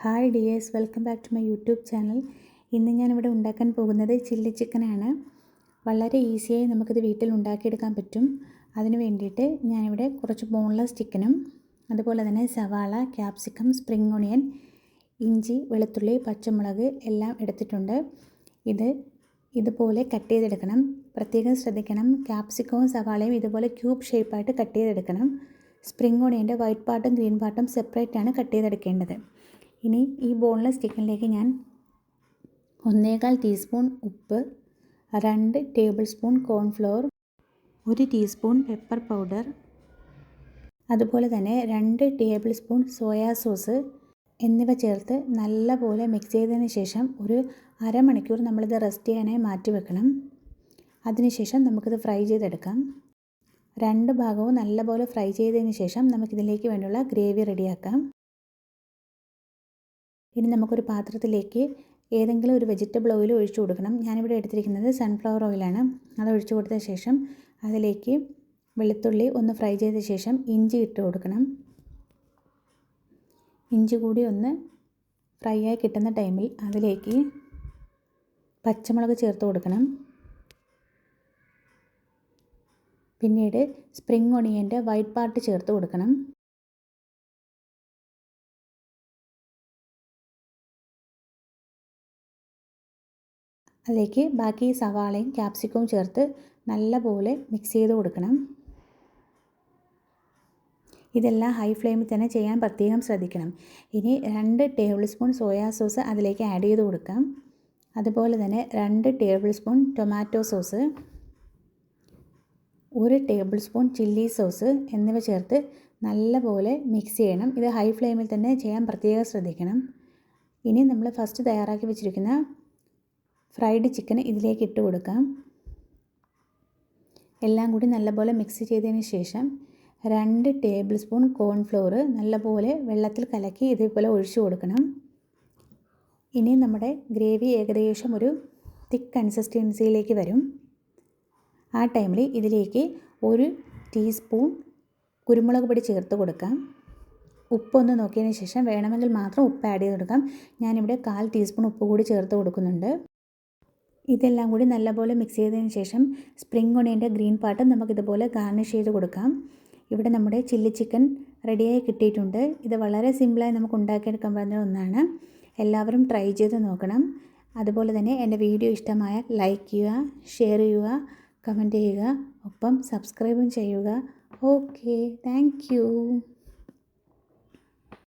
Hi dears, welcome back to my YouTube channel. ഇന്ന് ഞാനിവിടെ ഉണ്ടാക്കാൻ പോകുന്നത് ചില്ലി ചിക്കനാണ്. വളരെ ഈസിയായി നമുക്കിത് വീട്ടിൽ ഉണ്ടാക്കിയെടുക്കാൻ പറ്റും. അതിന് വേണ്ടിയിട്ട് ഞാനിവിടെ കുറച്ച് ബോൺലെസ് ചിക്കനും അതുപോലെ തന്നെ സവാള, ക്യാപ്സിക്കം, സ്പ്രിംഗ് ഓണിയൻ, ഇഞ്ചി, വെളുത്തുള്ളി, പച്ചമുളക് എല്ലാം എടുത്തിട്ടുണ്ട്. ഇതുപോലെ കട്ട് ചെയ്തെടുക്കണം. പ്രത്യേകം ശ്രദ്ധിക്കണം, ക്യാപ്സിക്കവും സവാളയും ഇതുപോലെ ക്യൂബ് ഷേപ്പായിട്ട് കട്ട് ചെയ്തെടുക്കണം. സ്പ്രിംഗ് ഓണിയൻ്റെ വൈറ്റ് പാർട്ടും ഗ്രീൻ പാർട്ടും സെപ്പറേറ്റാണ് കട്ട് ചെയ്തെടുക്കേണ്ടത്. ഇനി ഈ ബോൺലെസ് ചിക്കനിലേക്ക് ഞാൻ 1.25 ടീസ്പൂൺ ഉപ്പ്, 2 table spoon cornflour, 1 teaspoon pepper powder, അതുപോലെ തന്നെ 2 ടേബിൾ സ്പൂൺ സോയാ സോസ് എന്നിവ ചേർത്ത് നല്ലപോലെ മിക്സ് ചെയ്തതിന് ശേഷം ഒരു അരമണിക്കൂർ നമ്മളിത് റെസ്റ്റ് ചെയ്യാനായി മാറ്റി വെക്കണം. അതിനുശേഷം നമുക്കിത് ഫ്രൈ ചെയ്തെടുക്കാം. 2 ഭാഗവും നല്ലപോലെ ഫ്രൈ ചെയ്തതിന് ശേഷം നമുക്കിതിലേക്ക് വേണ്ടിയുള്ള ഗ്രേവി റെഡിയാക്കാം. ഇനി നമുക്കൊരു പാത്രത്തിലേക്ക് ഏതെങ്കിലും ഒരു വെജിറ്റബിൾ ഓയിൽ ഒഴിച്ചു കൊടുക്കണം. ഞാനിവിടെ എടുത്തിരിക്കുന്നത് സൺഫ്ലവർ ഓയിലാണ്. അത് ഒഴിച്ചു കൊടുത്ത ശേഷം അതിലേക്ക് വെളുത്തുള്ളി ഒന്ന് ഫ്രൈ ചെയ്ത ശേഷം ഇഞ്ചി ഇട്ട് കൊടുക്കണം. ഇഞ്ചി കൂടി ഒന്ന് ഫ്രൈ ആയി കിട്ടുന്ന ടൈമിൽ അതിലേക്ക് പച്ചമുളക് ചേർത്ത് കൊടുക്കണം. പിന്നീട് സ്പ്രിംഗ് ഓണിയൻ്റെ വൈറ്റ് പാർട്ട് ചേർത്ത് കൊടുക്കണം. അതിലേക്ക് ബാക്കി സവാളയും ക്യാപ്സിക്കവും ചേർത്ത് നല്ലപോലെ മിക്സ് ചെയ്ത് കൊടുക്കണം. ഇതെല്ലാം ഹൈ ഫ്ലെയിമിൽ തന്നെ ചെയ്യാൻ പ്രത്യേകം ശ്രദ്ധിക്കണം. ഇനി 2 ടേബിൾ സ്പൂൺ സോയാ സോസ് അതിലേക്ക് ആഡ് ചെയ്ത് കൊടുക്കാം. അതുപോലെ തന്നെ 2 table spoon tomato sauce, 1 table spoon chilli sauce എന്നിവ ചേർത്ത് നല്ലപോലെ മിക്സ് ചെയ്യണം. ഇത് ഹൈ ഫ്ലെയിമിൽ തന്നെ ചെയ്യാൻ പ്രത്യേകം ശ്രദ്ധിക്കണം. ഇനി നമ്മൾ ഫസ്റ്റ് തയ്യാറാക്കി വെച്ചിരിക്കുന്ന ഫ്രൈഡ് ചിക്കൻ ഇതിലേക്ക് ഇട്ട് കൊടുക്കാം. എല്ലാം കൂടി നല്ലപോലെ മിക്സ് ചെയ്തതിന് ശേഷം 2 ടേബിൾ സ്പൂൺ കോൺഫ്ലവർ നല്ലപോലെ വെള്ളത്തിൽ കലക്കി ഇതേപോലെ ഒഴിച്ചു കൊടുക്കണം. ഇനി നമ്മുടെ ഗ്രേവി ഏകദേശം ഒരു തിക്ക് കൺസിസ്റ്റൻസിയിലേക്ക് വരും. ആ ടൈമിൽ ഇതിലേക്ക് 1 ടീസ്പൂൺ കുരുമുളക് പൊടി ചേർത്ത് കൊടുക്കാം. ഉപ്പൊന്ന് നോക്കിയതിന് ശേഷം വേണമെങ്കിൽ മാത്രം ഉപ്പ് ആഡ് ചെയ്ത് കൊടുക്കാം. ഞാനിവിടെ 1/4 ടീസ്പൂൺ ഉപ്പ് കൂടി ചേർത്ത് കൊടുക്കുന്നുണ്ട്. ഇതെല്ലാം കൂടി നല്ലപോലെ മിക്സ് ചെയ്തതിന് ശേഷം സ്പ്രിംഗ് ഓണിയൻ്റെ ഗ്രീൻ പാർട്ട് നമുക്കിതുപോലെ ഗാർണിഷ് ചെയ്ത് കൊടുക്കാം. ഇവിടെ നമ്മുടെ ചില്ലി ചിക്കൻ റെഡിയായി കിട്ടിയിട്ടുണ്ട്. ഇത് വളരെ സിമ്പിളായി നമുക്ക് ഉണ്ടാക്കിയെടുക്കാൻ പറ്റുന്ന ഒന്നാണ്. എല്ലാവരും ട്രൈ ചെയ്ത് നോക്കണം. അതുപോലെ തന്നെ എൻ്റെ വീഡിയോ ഇഷ്ടമായാൽ ലൈക്ക് ചെയ്യുക, ഷെയർ ചെയ്യുക, കമൻറ്റ് ചെയ്യുക, ഒപ്പം സബ്സ്ക്രൈബും ചെയ്യുക. Okay, thank you.